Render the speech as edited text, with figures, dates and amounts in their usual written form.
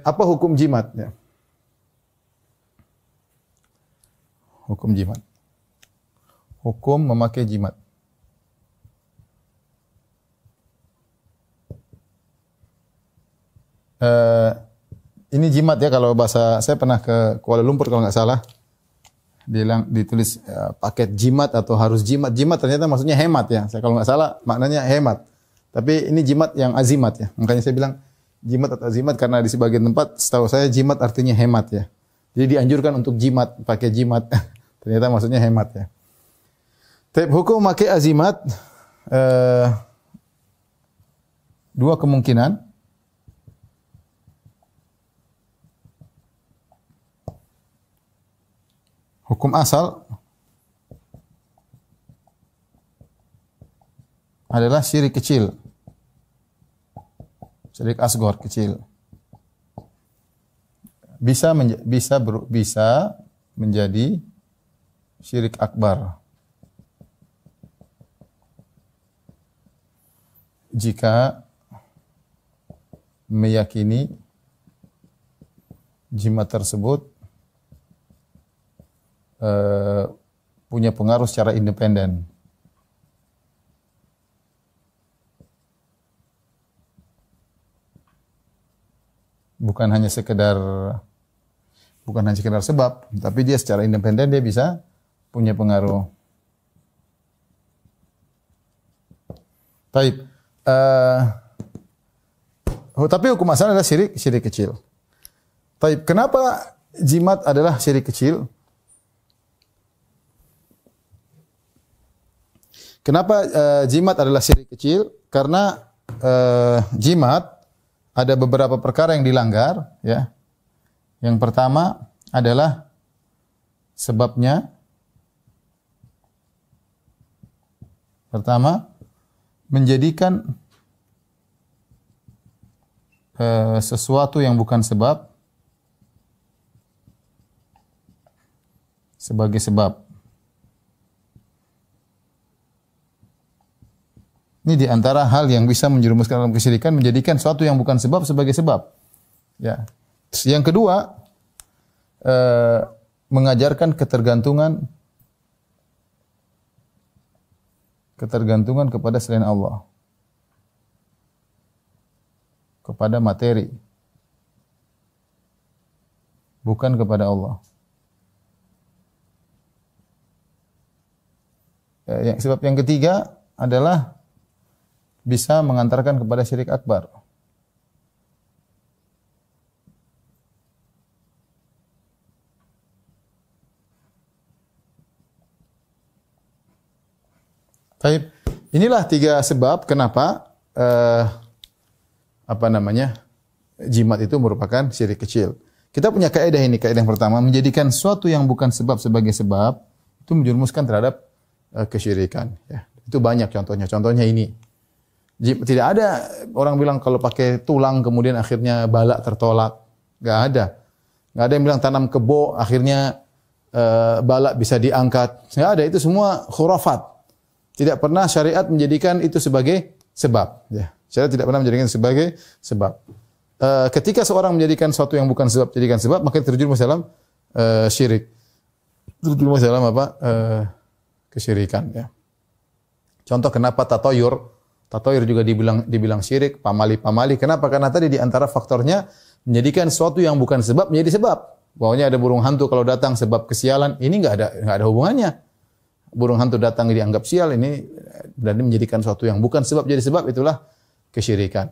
Apa hukum jimat? Ya. Hukum jimat. Hukum memakai jimat. Ini jimat ya, kalau bahasa saya pernah ke Kuala Lumpur kalau nggak salah, ditulis paket jimat atau harus jimat. Jimat ternyata maksudnya hemat ya. Saya kalau nggak salah maknanya hemat. Tapi ini jimat yang azimat ya. Makanya saya bilang jimat atau azimat karena di sebagian tempat setahu saya jimat artinya hemat ya. Jadi dianjurkan untuk jimat, pakai jimat. Ternyata maksudnya hemat ya. Tapi hukum memakai azimat dua kemungkinan. Hukum asal adalah syirik kecil. Syirik asghar kecil. Bisa menjadi syirik akbar. Jika meyakini jimat tersebut punya pengaruh secara independen. Bukan hanya sekedar sebab, tapi dia secara independen dia bisa punya pengaruh. Taib. Tapi hukum asal adalah syirik kecil. Taib. Kenapa jimat adalah syirik kecil? Kenapa jimat adalah syirik kecil? Karena jimat ada beberapa perkara yang dilanggar, ya. Yang pertama adalah sebabnya. Pertama, menjadikan sesuatu yang bukan sebab sebagai sebab. Ini di antara hal yang bisa menjerumuskan dalam kesyirikan, menjadikan sesuatu yang bukan sebab sebagai sebab. Ya. Yang kedua, mengajarkan ketergantungan kepada selain Allah, kepada materi, bukan kepada Allah. Sebab yang ketiga adalah bisa mengantarkan kepada syirik akbar. Baik, inilah tiga sebab kenapa jimat itu merupakan syirik kecil. Kita punya kaidah ini, kaidah yang pertama, menjadikan sesuatu yang bukan sebab sebagai sebab itu menjerumuskan terhadap kesyirikan. Ya, itu banyak contohnya. Contohnya ini. Tidak ada orang bilang kalau pakai tulang kemudian akhirnya balak tertolak. Enggak ada. Enggak ada yang bilang tanam kebo akhirnya balak bisa diangkat. Enggak ada, itu semua khurafat. Tidak pernah syariat menjadikan itu sebagai sebab, ya. Syariat tidak pernah menjadikan itu sebagai sebab. Ketika seorang menjadikan sesuatu yang bukan sebab jadikan sebab, maka terjerumus dalam syirik. Terjerumus dalam kesyirikan, ya. Contoh kenapa Tatoyur juga dibilang syirik, pamali. Kenapa? Karena tadi di antara faktornya menjadikan sesuatu yang bukan sebab menjadi sebab. Bahwanya ada burung hantu kalau datang sebab kesialan, ini enggak ada hubungannya. Burung hantu datang dianggap sial, ini berarti menjadikan sesuatu yang bukan sebab jadi sebab, itulah kesyirikan.